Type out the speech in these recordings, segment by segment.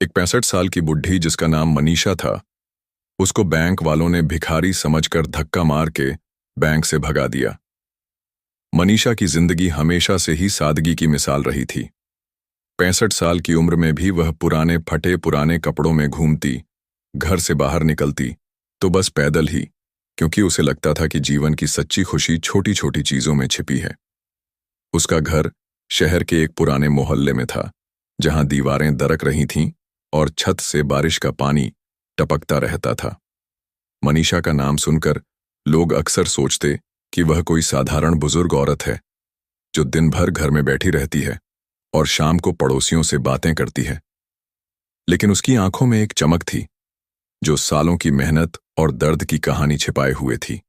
एक 65 साल की बुढ़ी जिसका नाम मनीषा था, उसको बैंक वालों ने भिखारी समझकर धक्का मार के बैंक से भगा दिया। मनीषा की जिंदगी हमेशा से ही सादगी की मिसाल रही थी। 65 साल की उम्र में भी वह पुराने फटे पुराने कपड़ों में घूमती, घर से बाहर निकलती तो बस पैदल ही, क्योंकि उसे लगता था कि जीवन की सच्ची खुशी छोटी छोटी चीजों में छिपी है। उसका घर शहर के एक पुराने मोहल्ले में था, जहां दीवारें दरक रही थीं और छत से बारिश का पानी टपकता रहता था। मनीषा का नाम सुनकर लोग अक्सर सोचते कि वह कोई साधारण बुजुर्ग औरत है जो दिन भर घर में बैठी रहती है और शाम को पड़ोसियों से बातें करती है। लेकिन उसकी आंखों में एक चमक थी जो सालों की मेहनत और दर्द की कहानी छिपाए हुए थी।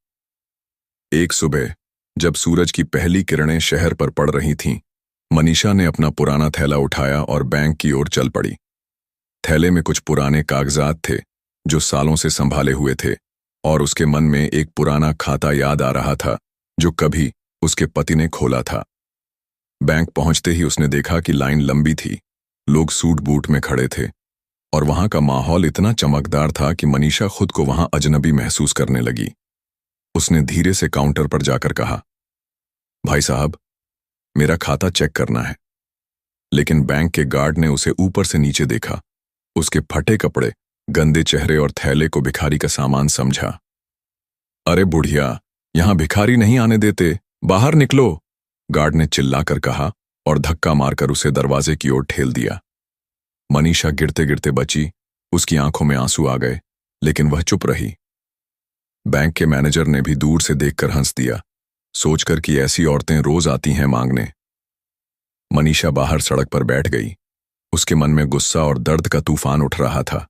एक सुबह जब सूरज की पहली किरणें शहर पर पड़ रही थीं, मनीषा ने अपना पुराना थैला उठाया और बैंक की ओर चल पड़ी। थैले में कुछ पुराने कागजात थे जो सालों से संभाले हुए थे, और उसके मन में एक पुराना खाता याद आ रहा था जो कभी उसके पति ने खोला था। बैंक पहुंचते ही उसने देखा कि लाइन लंबी थी, लोग सूट बूट में खड़े थे और वहां का माहौल इतना चमकदार था कि मनीषा खुद को वहां अजनबी महसूस करने लगी। उसने धीरे से काउंटर पर जाकर कहा, भाई साहब, मेरा खाता चेक करना है। लेकिन बैंक के गार्ड ने उसे ऊपर से नीचे देखा, उसके फटे कपड़े, गंदे चेहरे और थैले को भिखारी का सामान समझा। अरे बुढ़िया, यहां भिखारी नहीं आने देते, बाहर निकलो, गार्ड ने चिल्लाकर कहा और धक्का मारकर उसे दरवाजे की ओर ठेल दिया। मनीषा गिरते गिरते बची, उसकी आंखों में आंसू आ गए, लेकिन वह चुप रही। बैंक के मैनेजर ने भी दूर से देखकर हंस दिया, सोचकर कि ऐसी औरतें रोज आती हैं मांगने। मनीषा बाहर सड़क पर बैठ गई। उसके मन में गुस्सा और दर्द का तूफान उठ रहा था।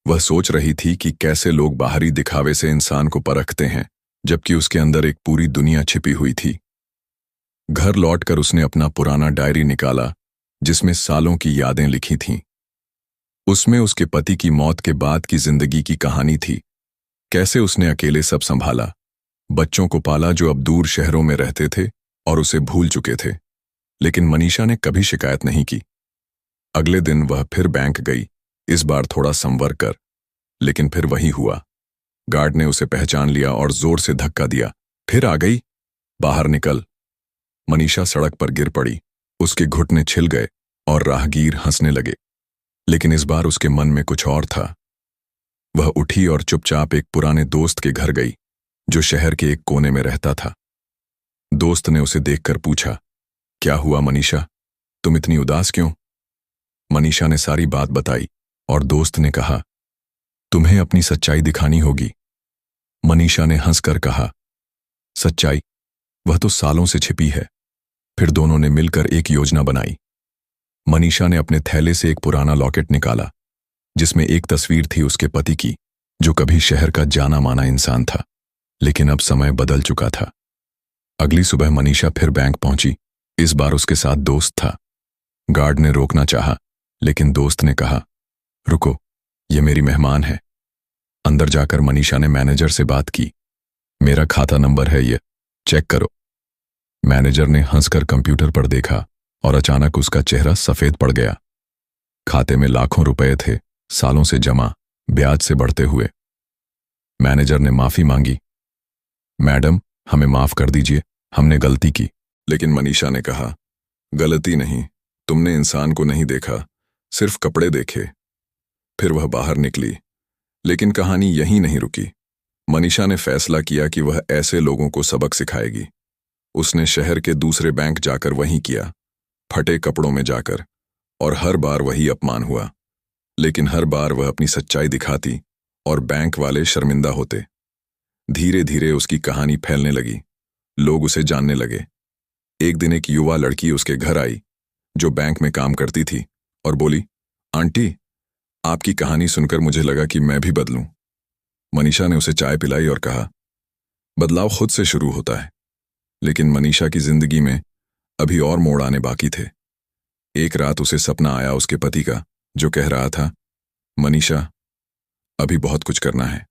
वह सोच रही थी कि कैसे लोग बाहरी दिखावे से इंसान को परखते हैं, जबकि उसके अंदर एक पूरी दुनिया छिपी हुई थी। घर लौटकर उसने अपना पुराना डायरी निकाला जिसमें सालों की यादें लिखी थीं। उसमें उसके पति की मौत के बाद की जिंदगी की कहानी थी, कैसे उसने अकेले सब संभाला, बच्चों को पाला जो अब दूर शहरों में रहते थे और उसे भूल चुके थे। लेकिन मनीषा ने कभी शिकायत नहीं की। अगले दिन वह फिर बैंक गई, इस बार थोड़ा संवर कर, लेकिन फिर वही हुआ। गार्ड ने उसे पहचान लिया और जोर से धक्का दिया। फिर आ गई, बाहर निकल। मनीषा सड़क पर गिर पड़ी, उसके घुटने छिल गए और राहगीर हंसने लगे। लेकिन इस बार उसके मन में कुछ और था। वह उठी और चुपचाप एक पुराने दोस्त के घर गई जो शहर के एक कोने में रहता था। दोस्त ने उसे देखकर पूछा, क्या हुआ मनीषा, तुम इतनी उदास क्यों? मनीषा ने सारी बात बताई और दोस्त ने कहा, तुम्हें अपनी सच्चाई दिखानी होगी। मनीषा ने हंसकर कहा, सच्चाई? वह तो सालों से छिपी है। फिर दोनों ने मिलकर एक योजना बनाई। मनीषा ने अपने थैले से एक पुराना लॉकेट निकाला जिसमें एक तस्वीर थी उसके पति की, जो कभी शहर का जाना माना इंसान था, लेकिन अब समय बदल चुका था। अगली सुबह मनीषा फिर बैंक पहुंची। इस बार उसके साथ दोस्त था। गार्ड ने रोकना चाहा, लेकिन दोस्त ने कहा, रुको, ये मेरी मेहमान है। अंदर जाकर मनीषा ने मैनेजर से बात की, मेरा खाता नंबर है ये, चेक करो। मैनेजर ने हंसकर कंप्यूटर पर देखा और अचानक उसका चेहरा सफेद पड़ गया। खाते में लाखों रुपए थे, सालों से जमा, ब्याज से बढ़ते हुए। मैनेजर ने माफी मांगी, मैडम, हमें माफ कर दीजिए, हमने गलती की। लेकिन मनीषा ने कहा, गलती नहीं, तुमने इंसान को नहीं देखा, सिर्फ कपड़े देखे। फिर वह बाहर निकली, लेकिन कहानी यहीं नहीं रुकी। मनीषा ने फैसला किया कि वह ऐसे लोगों को सबक सिखाएगी। उसने शहर के दूसरे बैंक जाकर वही किया, फटे कपड़ों में जाकर, और हर बार वही अपमान हुआ। लेकिन हर बार वह अपनी सच्चाई दिखाती और बैंक वाले शर्मिंदा होते। धीरे धीरे उसकी कहानी फैलने लगी, लोग उसे जानने लगे। एक दिन एक युवा लड़की उसके घर आई जो बैंक में काम करती थी और बोली, आंटी, आपकी कहानी सुनकर मुझे लगा कि मैं भी बदलूं। मनीषा ने उसे चाय पिलाई और कहा, बदलाव खुद से शुरू होता है। लेकिन मनीषा की जिंदगी में अभी और मोड़ आने बाकी थे। एक रात उसे सपना आया उसके पति का, जो कह रहा था, मनीषा, अभी बहुत कुछ करना है।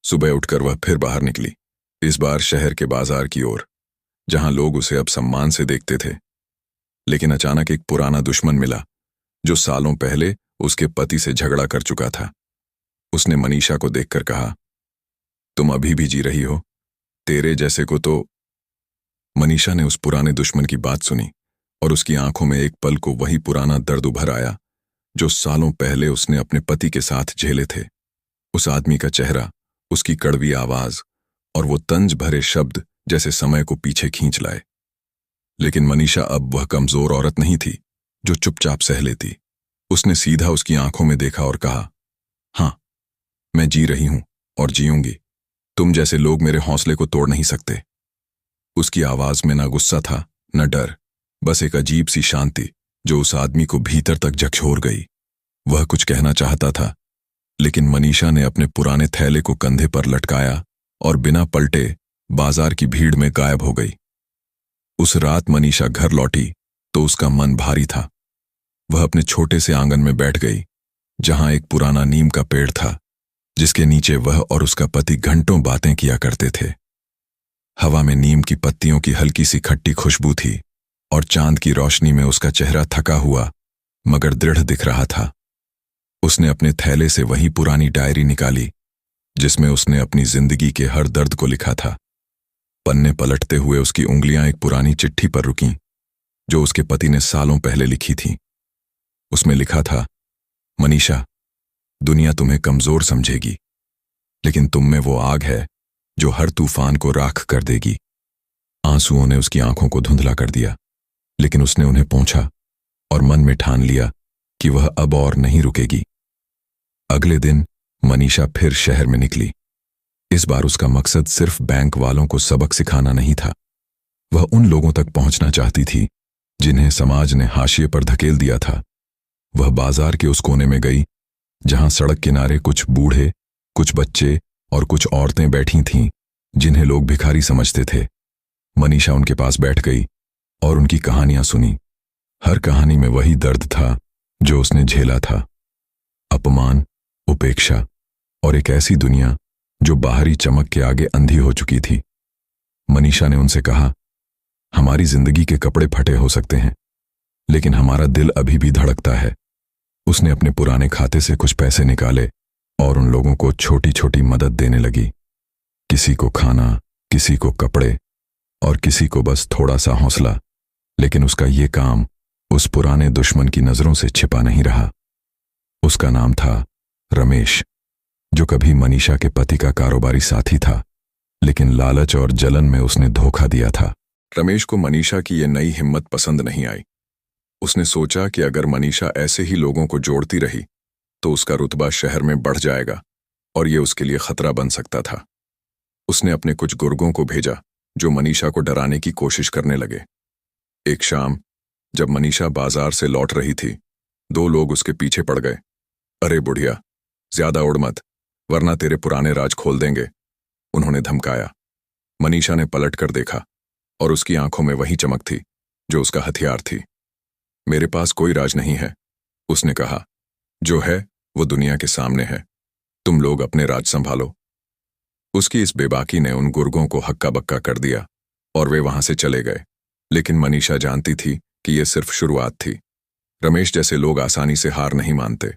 सुबह उठकर वह फिर बाहर निकली, इस बार शहर के बाजार की ओर, जहां लोग उसे अब सम्मान से देखते थे। लेकिन अचानक एक पुराना दुश्मन मिला जो सालों पहले उसके पति से झगड़ा कर चुका था। उसने मनीषा को देखकर कहा, तुम अभी भी जी रही हो? तेरे जैसे को तो। मनीषा ने उस पुराने दुश्मन की बात सुनी और उसकी आंखों में एक पल को वही पुराना दर्द उभर आया जो सालों पहले उसने अपने पति के साथ झेले थे। उस आदमी का चेहरा, उसकी कड़वी आवाज और वो तंज भरे शब्द जैसे समय को पीछे खींच लाए। लेकिन मनीषा अब वह कमजोर औरत नहीं थी जो चुपचाप सह लेती। उसने सीधा उसकी आंखों में देखा और कहा, हाँ, मैं जी रही हूं और जीऊंगी। तुम जैसे लोग मेरे हौसले को तोड़ नहीं सकते। उसकी आवाज में ना गुस्सा था, न डर, बस एक अजीब सी शांति जो उस आदमी को भीतर तक झकझोर गई। वह कुछ कहना चाहता था, लेकिन मनीषा ने अपने पुराने थैले को कंधे पर लटकाया और बिना पलटे बाजार की भीड़ में गायब हो गई। उस रात मनीषा घर लौटी तो उसका मन भारी था। वह अपने छोटे से आंगन में बैठ गई, जहां एक पुराना नीम का पेड़ था, जिसके नीचे वह और उसका पति घंटों बातें किया करते थे। हवा में नीम की पत्तियों की हल्की सी खट्टी खुशबू थी और चांद की रोशनी में उसका चेहरा थका हुआ मगर दृढ़ दिख रहा था। उसने अपने थैले से वही पुरानी डायरी निकाली जिसमें उसने अपनी जिंदगी के हर दर्द को लिखा था। पन्ने पलटते हुए उसकी उंगलियां एक पुरानी चिट्ठी पर रुकीं जो उसके पति ने सालों पहले लिखी थी। उसमें लिखा था, मनीषा, दुनिया तुम्हें कमजोर समझेगी, लेकिन तुम में वो आग है जो हर तूफान को राख कर देगी। आंसुओं ने उसकी आंखों को धुंधला कर दिया, लेकिन उसने उन्हें पोंछा और मन में ठान लिया कि वह अब और नहीं रुकेगी। अगले दिन मनीषा फिर शहर में निकली। इस बार उसका मकसद सिर्फ बैंक वालों को सबक सिखाना नहीं था। वह उन लोगों तक पहुंचना चाहती थी जिन्हें समाज ने हाशिए पर धकेल दिया था। वह बाजार के उस कोने में गई जहां सड़क किनारे कुछ बूढ़े, कुछ बच्चे और कुछ औरतें बैठी थीं जिन्हें लोग भिखारी समझते थे। मनीषा उनके पास बैठ गई और उनकी कहानियां सुनी। हर कहानी में वही दर्द था जो उसने झेला था, अपमान, उपेक्षा और एक ऐसी दुनिया जो बाहरी चमक के आगे अंधी हो चुकी थी। मनीषा ने उनसे कहा, हमारी जिंदगी के कपड़े फटे हो सकते हैं, लेकिन हमारा दिल अभी भी धड़कता है। उसने अपने पुराने खाते से कुछ पैसे निकाले और उन लोगों को छोटी छोटी मदद देने लगी। किसी को खाना, किसी को कपड़े और किसी को बस थोड़ा सा हौसला। लेकिन उसका ये काम उस पुराने दुश्मन की नजरों से छिपा नहीं रहा। उसका नाम था रमेश, जो कभी मनीषा के पति का कारोबारी साथी था, लेकिन लालच और जलन में उसने धोखा दिया था। रमेश को मनीषा की ये नई हिम्मत पसंद नहीं आई। उसने सोचा कि अगर मनीषा ऐसे ही लोगों को जोड़ती रही तो उसका रुतबा शहर में बढ़ जाएगा और ये उसके लिए खतरा बन सकता था। उसने अपने कुछ गुर्गों को भेजा जो मनीषा को डराने की कोशिश करने लगे। एक शाम जब मनीषा बाजार से लौट रही थी, दो लोग उसके पीछे पड़ गए। अरे बुढ़िया, ज्यादा उड़ मत, वरना तेरे पुराने राज खोल देंगे, उन्होंने धमकाया। मनीषा ने पलट कर देखा और उसकी आंखों में वही चमक थी जो उसका हथियार थी। मेरे पास कोई राज नहीं है, उसने कहा। जो है वो दुनिया के सामने है, तुम लोग अपने राज संभालो। उसकी इस बेबाकी ने उन गुर्गों को हक्का बक्का कर दिया और वे वहां से चले गए। लेकिन मनीषा जानती थी कि यह सिर्फ शुरुआत थी। रमेश जैसे लोग आसानी से हार नहीं मानते।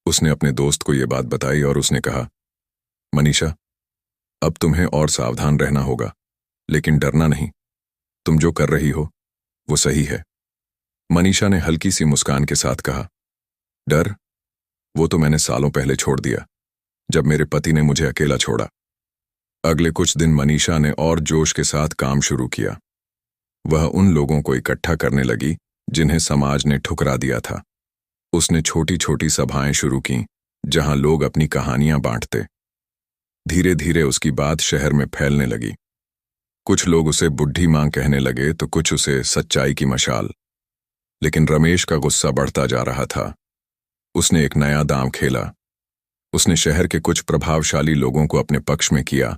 उसने अपने दोस्त को यह बात बताई और उसने कहा, मनीषा, अब तुम्हें और सावधान रहना होगा, लेकिन डरना नहीं। तुम जो कर रही हो वो सही है। मनीषा ने हल्की सी मुस्कान के साथ कहा, डर? वो तो मैंने सालों पहले छोड़ दिया, जब मेरे पति ने मुझे अकेला छोड़ा। अगले कुछ दिन मनीषा ने और जोश के साथ काम शुरू किया। वह उन लोगों को इकट्ठा करने लगी जिन्हें समाज ने ठुकरा दिया था। उसने छोटी छोटी सभाएं शुरू कीं जहां लोग अपनी कहानियां बांटते। धीरे धीरे उसकी बात शहर में फैलने लगी। कुछ लोग उसे बुढ़ी मां कहने लगे तो कुछ उसे सच्चाई की मशाल। लेकिन रमेश का गुस्सा बढ़ता जा रहा था। उसने एक नया दांव खेला। उसने शहर के कुछ प्रभावशाली लोगों को अपने पक्ष में किया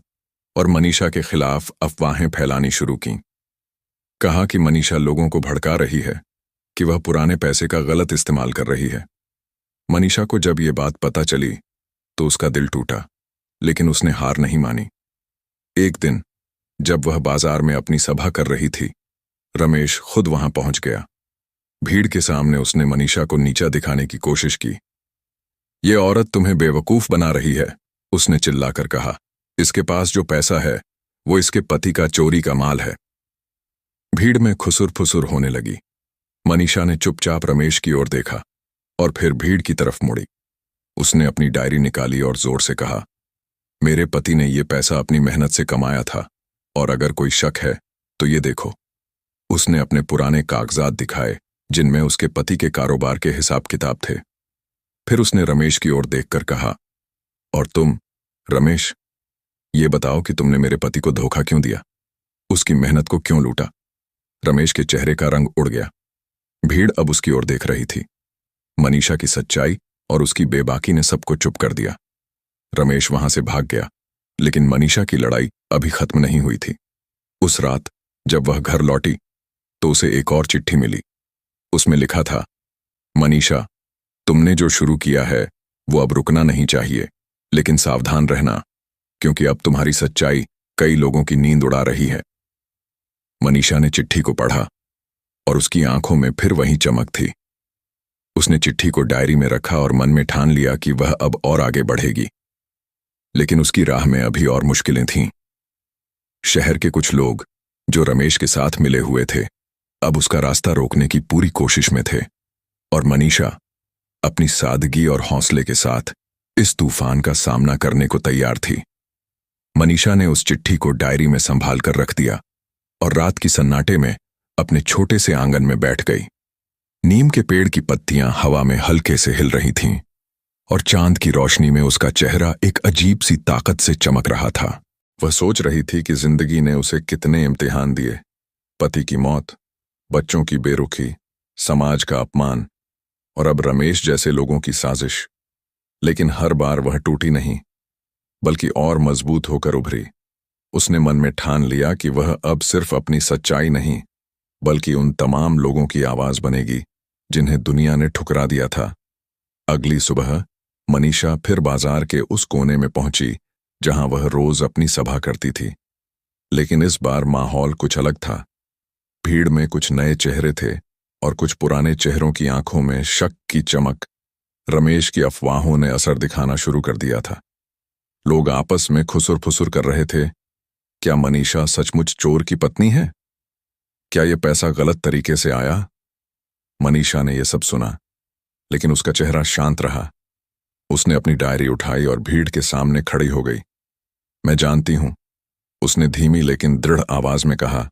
और मनीषा के खिलाफ अफवाहें फैलानी शुरू की। कहा कि मनीषा लोगों को भड़का रही है, कि वह पुराने पैसे का गलत इस्तेमाल कर रही है। मनीषा को जब ये बात पता चली तो उसका दिल टूटा, लेकिन उसने हार नहीं मानी। एक दिन जब वह बाजार में अपनी सभा कर रही थी, रमेश खुद वहां पहुंच गया। भीड़ के सामने उसने मनीषा को नीचा दिखाने की कोशिश की। ये औरत तुम्हें बेवकूफ बना रही है, उसने चिल्लाकर कहा। इसके पास जो पैसा है वो इसके पति का चोरी का माल है। भीड़ में खुसुर फुसुर होने लगी। मनीषा ने चुपचाप रमेश की ओर देखा और फिर भीड़ की तरफ मुड़ी। उसने अपनी डायरी निकाली और जोर से कहा, मेरे पति ने ये पैसा अपनी मेहनत से कमाया था, और अगर कोई शक है तो ये देखो। उसने अपने पुराने कागजात दिखाए जिनमें उसके पति के कारोबार के हिसाब किताब थे। फिर उसने रमेश की ओर देखकर कहा, और तुम रमेश, ये बताओ कि तुमने मेरे पति को धोखा क्यों दिया, उसकी मेहनत को क्यों लूटा। रमेश के चेहरे का रंग उड़ गया। भीड़ अब उसकी ओर देख रही थी। मनीषा की सच्चाई और उसकी बेबाकी ने सबको चुप कर दिया। रमेश वहां से भाग गया, लेकिन मनीषा की लड़ाई अभी खत्म नहीं हुई थी। उस रात जब वह घर लौटी तो उसे एक और चिट्ठी मिली। उसमें लिखा था, मनीषा, तुमने जो शुरू किया है वो अब रुकना नहीं चाहिए, लेकिन सावधान रहना, क्योंकि अब तुम्हारी सच्चाई कई लोगों की नींद उड़ा रही है। मनीषा ने चिट्ठी को पढ़ा और उसकी आंखों में फिर वही चमक थी। उसने चिट्ठी को डायरी में रखा और मन में ठान लिया कि वह अब और आगे बढ़ेगी। लेकिन उसकी राह में अभी और मुश्किलें थीं। शहर के कुछ लोग जो रमेश के साथ मिले हुए थे अब उसका रास्ता रोकने की पूरी कोशिश में थे, और मनीषा अपनी सादगी और हौसले के साथ इस तूफान का सामना करने को तैयार थी। मनीषा ने उस चिट्ठी को डायरी में संभाल कर रख दिया और रात की सन्नाटे में अपने छोटे से आंगन में बैठ गई। नीम के पेड़ की पत्तियां हवा में हल्के से हिल रही थीं और चांद की रोशनी में उसका चेहरा एक अजीब सी ताकत से चमक रहा था। वह सोच रही थी कि जिंदगी ने उसे कितने इम्तिहान दिए, पति की मौत, बच्चों की बेरुखी, समाज का अपमान और अब रमेश जैसे लोगों की साजिश। लेकिन हर बार वह टूटी नहीं, बल्कि और मजबूत होकर उभरी। उसने मन में ठान लिया कि वह अब सिर्फ अपनी सच्चाई नहीं, बल्कि उन तमाम लोगों की आवाज बनेगी जिन्हें दुनिया ने ठुकरा दिया था। अगली सुबह मनीषा फिर बाजार के उस कोने में पहुंची जहां वह रोज अपनी सभा करती थी। लेकिन इस बार माहौल कुछ अलग था। भीड़ में कुछ नए चेहरे थे और कुछ पुराने चेहरों की आंखों में शक की चमक। रमेश की अफवाहों ने असर दिखाना शुरू कर दिया था। लोग आपस में खुसुर फुसुर कर रहे थे, क्या मनीषा सचमुच चोर की पत्नी है? क्या यह पैसा गलत तरीके से आया? मनीषा ने यह सब सुना, लेकिन उसका चेहरा शांत रहा। उसने अपनी डायरी उठाई और भीड़ के सामने खड़ी हो गई। मैं जानती हूं, उसने धीमी लेकिन दृढ़ आवाज में कहा,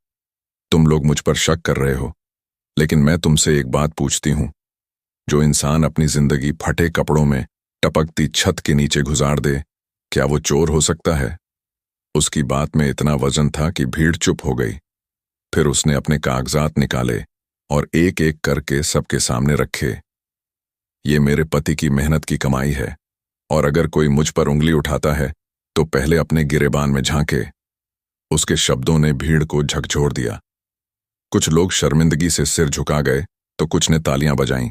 तुम लोग मुझ पर शक कर रहे हो, लेकिन मैं तुमसे एक बात पूछती हूं। जो इंसान अपनी जिंदगी फटे कपड़ों में टपकती छत के नीचे गुजार दे, क्या वो चोर हो सकता है? उसकी बात में इतना वजन था कि भीड़ चुप हो गई। फिर उसने अपने कागजात निकाले और एक एक करके सबके सामने रखे। ये मेरे पति की मेहनत की कमाई है, और अगर कोई मुझ पर उंगली उठाता है तो पहले अपने गिरेबान में झांके। उसके शब्दों ने भीड़ को झकझोर दिया। कुछ लोग शर्मिंदगी से सिर झुका गए तो कुछ ने तालियां बजाईं,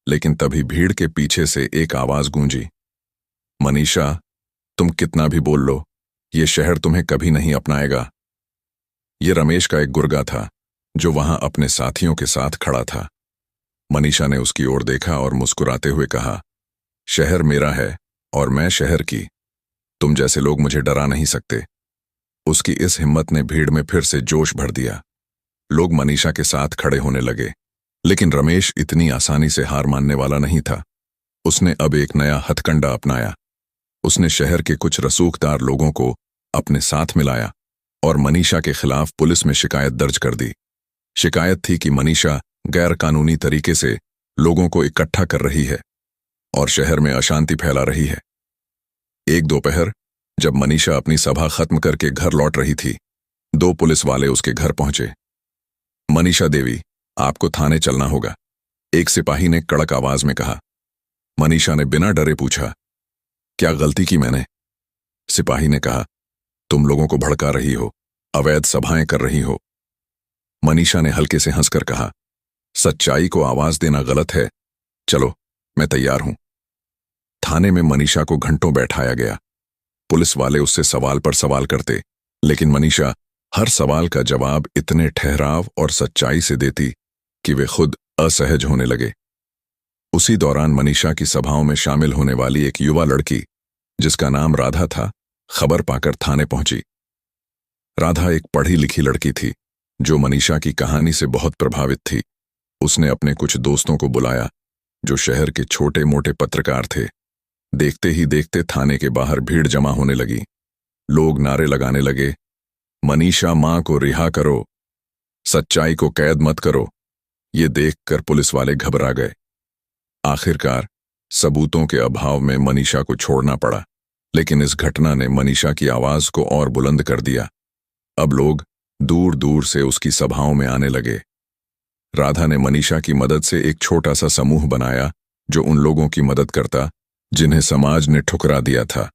लेकिन तभी भीड़ के पीछे से एक आवाज गूंजी, मनीषा, तुम कितना भी बोल लो, ये शहर तुम्हें कभी नहीं अपनाएगा। ये रमेश का एक गुर्गा था जो वहां अपने साथियों के साथ खड़ा था। मनीषा ने उसकी ओर देखा और मुस्कुराते हुए कहा, शहर मेरा है और मैं शहर की। तुम जैसे लोग मुझे डरा नहीं सकते। उसकी इस हिम्मत ने भीड़ में फिर से जोश भर दिया। लोग मनीषा के साथ खड़े होने लगे, लेकिन रमेश इतनी आसानी से हार मानने वाला नहीं था। उसने अब एक नया हथकंडा अपनाया। उसने शहर के कुछ रसूखदार लोगों को अपने साथ मिलाया और मनीषा के खिलाफ पुलिस में शिकायत दर्ज कर दी। शिकायत थी कि मनीषा गैर कानूनी तरीके से लोगों को इकट्ठा कर रही है और शहर में अशांति फैला रही है। एक दोपहर जब मनीषा अपनी सभा खत्म करके घर लौट रही थी, दो पुलिस वाले उसके घर पहुंचे। मनीषा देवी, आपको थाने चलना होगा, एक सिपाही ने कड़क आवाज में कहा। मनीषा ने बिना डरे पूछा, क्या गलती की मैंने? सिपाही ने कहा, तुम लोगों को भड़का रही हो, अवैध सभाएं कर रही हो। मनीषा ने हल्के से हंसकर कहा, सच्चाई को आवाज देना गलत है, चलो मैं तैयार हूं। थाने में मनीषा को घंटों बैठाया गया। पुलिस वाले उससे सवाल पर सवाल करते, लेकिन मनीषा हर सवाल का जवाब इतने ठहराव और सच्चाई से देती कि वे खुद असहज होने लगे। उसी दौरान मनीषा की सभाओं में शामिल होने वाली एक युवा लड़की, जिसका नाम राधा था, खबर पाकर थाने पहुंची। राधा एक पढ़ी लिखी लड़की थी जो मनीषा की कहानी से बहुत प्रभावित थी। उसने अपने कुछ दोस्तों को बुलाया जो शहर के छोटे मोटे पत्रकार थे। देखते ही देखते थाने के बाहर भीड़ जमा होने लगी। लोग नारे लगाने लगे, मनीषा मां को रिहा करो, सच्चाई को कैद मत करो। ये देखकर पुलिस वाले घबरा गए। आखिरकार सबूतों के अभाव में मनीषा को छोड़ना पड़ा, लेकिन इस घटना ने मनीषा की आवाज को और बुलंद कर दिया। अब लोग दूर दूर से उसकी सभाओं में आने लगे। राधा ने मनीषा की मदद से एक छोटा सा समूह बनाया जो उन लोगों की मदद करता जिन्हें समाज ने ठुकरा दिया था।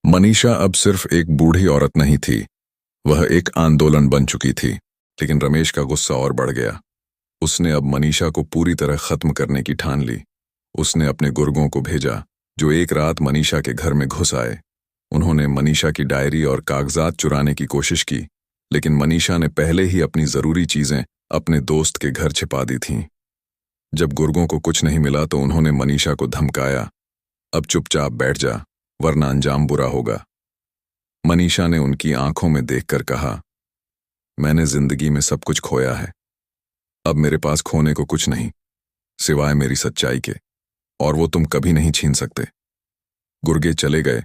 मनीषा अब सिर्फ एक बूढ़ी औरत नहीं थी, वह एक आंदोलन बन चुकी थी। लेकिन रमेश का गुस्सा और बढ़ गया। उसने अब मनीषा को पूरी तरह खत्म करने की ठान ली। उसने अपने गुर्गों को भेजा जो एक रात मनीषा के घर में घुस आए। उन्होंने मनीषा की डायरी और कागजात चुराने की कोशिश की, लेकिन मनीषा ने पहले ही अपनी जरूरी चीजें अपने दोस्त के घर छिपा दी थीं। जब गुर्गों को कुछ नहीं मिला तो उन्होंने मनीषा को धमकाया, अब चुपचाप बैठ जा वरना अंजाम बुरा होगा। मनीषा ने उनकी आंखों में देखकर कहा, मैंने जिंदगी में सब कुछ खोया है, अब मेरे पास खोने को कुछ नहीं सिवाय मेरी सच्चाई के, और वो तुम कभी नहीं छीन सकते। गुर्गे चले गए,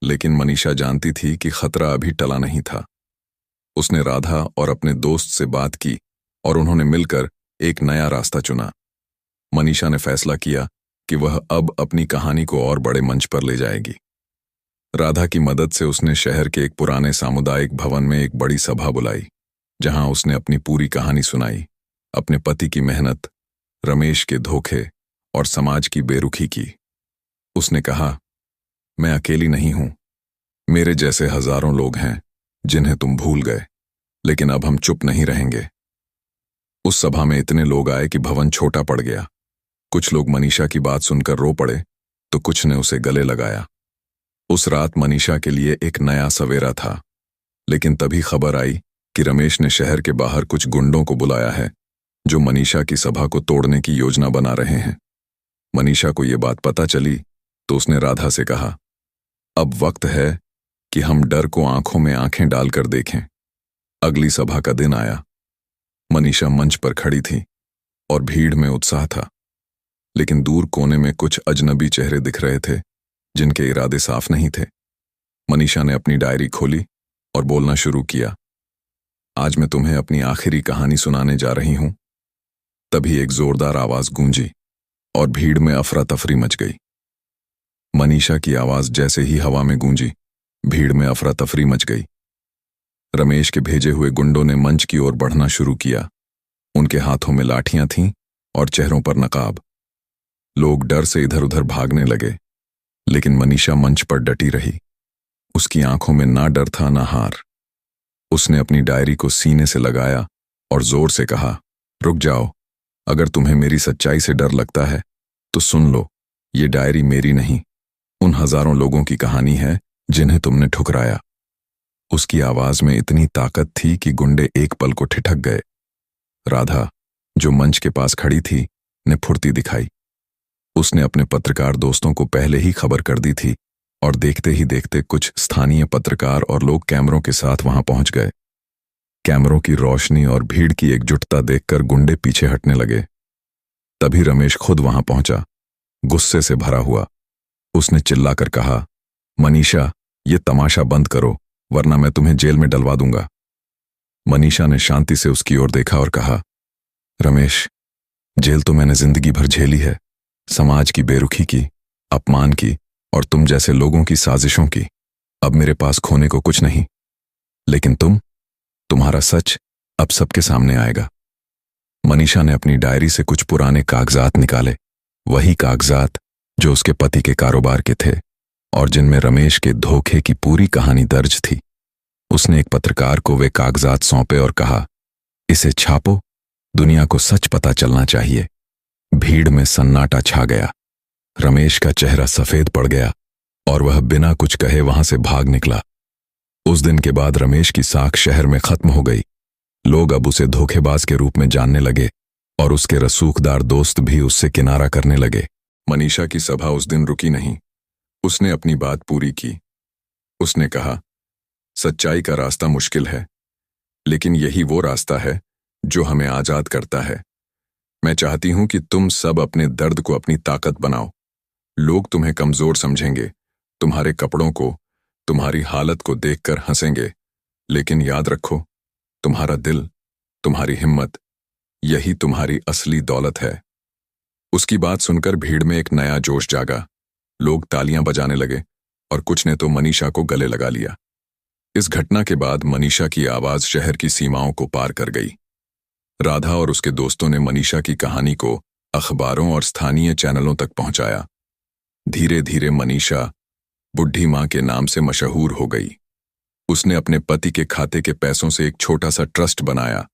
लेकिन मनीषा जानती थी कि खतरा अभी टला नहीं था। उसने राधा और अपने दोस्त से बात की और उन्होंने मिलकर एक नया रास्ता चुना। मनीषा ने फैसला किया कि वह अब अपनी कहानी को और बड़े मंच पर ले जाएगी। राधा की मदद से उसने शहर के एक पुराने सामुदायिक भवन में एक बड़ी सभा बुलाई, जहां उसने अपनी पूरी कहानी सुनाई, अपने पति की मेहनत, रमेश के धोखे और समाज की बेरुखी की। उसने कहा, मैं अकेली नहीं हूं, मेरे जैसे हजारों लोग हैं जिन्हें तुम भूल गए, लेकिन अब हम चुप नहीं रहेंगे। उस सभा में इतने लोग आए कि भवन छोटा पड़ गया। कुछ लोग मनीषा की बात सुनकर रो पड़े तो कुछ ने उसे गले लगाया। उस रात मनीषा के लिए एक नया सवेरा था, लेकिन तभी खबर आई कि रमेश ने शहर के बाहर कुछ गुंडों को बुलाया है जो मनीषा की सभा को तोड़ने की योजना बना रहे हैं। मनीषा को यह बात पता चली तो उसने राधा से कहा, अब वक्त है कि हम डर को आंखों में आंखें डालकर देखें। अगली सभा का दिन आया। मनीषा मंच पर खड़ी थी और भीड़ में उत्साह था, लेकिन दूर कोने में कुछ अजनबी चेहरे दिख रहे थे जिनके इरादे साफ नहीं थे। मनीषा ने अपनी डायरी खोली और बोलना शुरू किया, आज मैं तुम्हें अपनी आखिरी कहानी सुनाने जा रही हूं। तभी एक जोरदार आवाज गूंजी और भीड़ में अफरा तफरी मच गई। मनीषा की आवाज जैसे ही हवा में गूंजी, भीड़ में अफरा तफरी मच गई। रमेश के भेजे हुए गुंडों ने मंच की ओर बढ़ना शुरू किया। उनके हाथों में लाठियां थीं और चेहरों पर नकाब। लोग डर से इधर उधर भागने लगे, लेकिन मनीषा मंच पर डटी रही। उसकी आंखों में ना डर था ना हार। उसने अपनी डायरी को सीने से लगाया और जोर से कहा, रुक जाओ, अगर तुम्हें मेरी सच्चाई से डर लगता है तो सुन लो, ये डायरी मेरी नहीं, उन हजारों लोगों की कहानी है जिन्हें तुमने ठुकराया। उसकी आवाज में इतनी ताकत थी कि गुंडे एक पल को ठिठक गए। राधा, जो मंच के पास खड़ी थी, ने फुर्ती दिखाई। उसने अपने पत्रकार दोस्तों को पहले ही खबर कर दी थी और देखते ही देखते कुछ स्थानीय पत्रकार और लोग कैमरों के साथ वहां पहुंच गए। कैमरों की रोशनी और भीड़ की एकजुटता देखकर गुंडे पीछे हटने लगे। तभी रमेश खुद वहां पहुंचा, गुस्से से भरा हुआ। उसने चिल्लाकर कहा, मनीषा, ये तमाशा बंद करो वरना मैं तुम्हें जेल में डलवा दूंगा। मनीषा ने शांति से उसकी ओर देखा और कहा, रमेश, जेल तो मैंने जिंदगी भर झेली है, समाज की बेरुखी की, अपमान की और तुम जैसे लोगों की साजिशों की। अब मेरे पास खोने को कुछ नहीं, लेकिन तुम्हारा सच अब सबके सामने आएगा। मनीषा ने अपनी डायरी से कुछ पुराने कागजात निकाले, वही कागजात जो उसके पति के कारोबार के थे और जिनमें रमेश के धोखे की पूरी कहानी दर्ज थी। उसने एक पत्रकार को वे कागजात सौंपे और कहा, इसे छापो, दुनिया को सच पता चलना चाहिए। भीड़ में सन्नाटा छा गया। रमेश का चेहरा सफेद पड़ गया और वह बिना कुछ कहे वहां से भाग निकला। उस दिन के बाद रमेश की साख शहर में खत्म हो गई। लोग अब उसे धोखेबाज के रूप में जानने लगे और उसके रसूखदार दोस्त भी उससे किनारा करने लगे। मनीषा की सभा उस दिन रुकी नहीं। उसने अपनी बात पूरी की। उसने कहा, सच्चाई का रास्ता मुश्किल है, लेकिन यही वो रास्ता है जो हमें आजाद करता है। मैं चाहती हूं कि तुम सब अपने दर्द को अपनी ताकत बनाओ। लोग तुम्हें कमजोर समझेंगे, तुम्हारे कपड़ों को, तुम्हारी हालत को देखकर हंसेंगे, लेकिन याद रखो, तुम्हारा दिल, तुम्हारी हिम्मत, यही तुम्हारी असली दौलत है। उसकी बात सुनकर भीड़ में एक नया जोश जागा। लोग तालियां बजाने लगे और कुछ ने तो मनीषा को गले लगा लिया। इस घटना के बाद मनीषा की आवाज शहर की सीमाओं को पार कर गई। राधा और उसके दोस्तों ने मनीषा की कहानी को अखबारों और स्थानीय चैनलों तक पहुंचाया। धीरे धीरे मनीषा बुढ़ी मां के नाम से मशहूर हो गई। उसने अपने पति के खाते के पैसों से एक छोटा सा ट्रस्ट बनाया,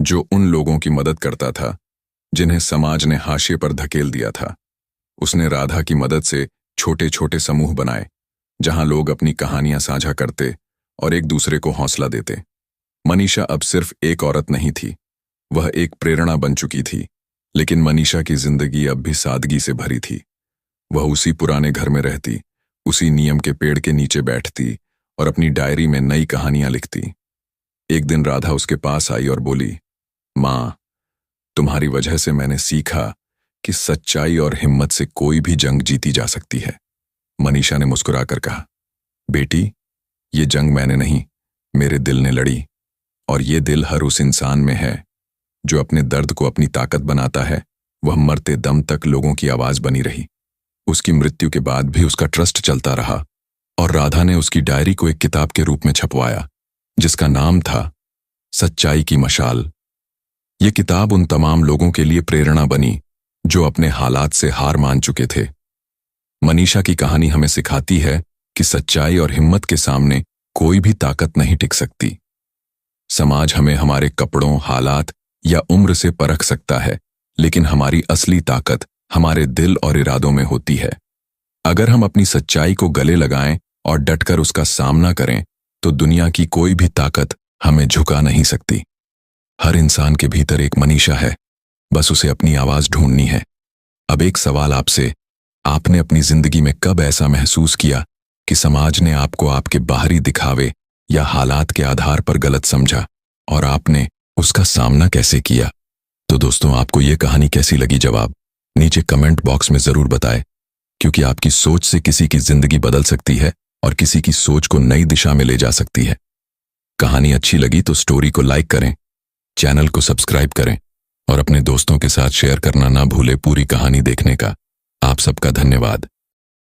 जो उन लोगों की मदद करता था जिन्हें समाज ने हाशिए पर धकेल दिया था। उसने राधा की मदद से छोटे छोटे समूह बनाए, जहां लोग अपनी कहानियां साझा करते और एक दूसरे को हौसला देते। मनीषा अब सिर्फ एक औरत नहीं थी, वह एक प्रेरणा बन चुकी थी। लेकिन मनीषा की जिंदगी अब भी सादगी से भरी थी। वह उसी पुराने घर में रहती, उसी नीम के पेड़ के नीचे बैठती और अपनी डायरी में नई कहानियां लिखती। एक दिन राधा उसके पास आई और बोली, मां, तुम्हारी वजह से मैंने सीखा कि सच्चाई और हिम्मत से कोई भी जंग जीती जा सकती है। मनीषा ने मुस्कुराकर कहा, बेटी, ये जंग मैंने नहीं, मेरे दिल ने लड़ी, और ये दिल हर उस इंसान में है जो अपने दर्द को अपनी ताकत बनाता है। वह मरते दम तक लोगों की आवाज बनी रही। उसकी मृत्यु के बाद भी उसका ट्रस्ट चलता रहा और राधा ने उसकी डायरी को एक किताब के रूप में छपवाया, जिसका नाम था सच्चाई की मशाल। ये किताब उन तमाम लोगों के लिए प्रेरणा बनी जो अपने हालात से हार मान चुके थे। मनीषा की कहानी हमें सिखाती है कि सच्चाई और हिम्मत के सामने कोई भी ताकत नहीं टिक सकती। समाज हमें हमारे कपड़ों, हालात या उम्र से परख सकता है, लेकिन हमारी असली ताकत हमारे दिल और इरादों में होती है। अगर हम अपनी सच्चाई को गले लगाएं और डटकर उसका सामना करें, तो दुनिया की कोई भी ताकत हमें झुका नहीं सकती। हर इंसान के भीतर एक मनीषा है, बस उसे अपनी आवाज ढूंढनी है। अब एक सवाल आपसे, आपने अपनी जिंदगी में कब ऐसा महसूस किया कि समाज ने आपको आपके बाहरी दिखावे या हालात के आधार पर गलत समझा, और आपने उसका सामना कैसे किया? तो दोस्तों, आपको ये कहानी कैसी लगी? जवाब नीचे कमेंट बॉक्स में जरूर बताएं, क्योंकि आपकी सोच से किसी की जिंदगी बदल सकती है और किसी की सोच को नई दिशा में ले जा सकती है। कहानी अच्छी लगी तो स्टोरी को लाइक करें, चैनल को सब्सक्राइब करें और अपने दोस्तों के साथ शेयर करना ना भूलें। पूरी कहानी देखने का आप सबका धन्यवाद।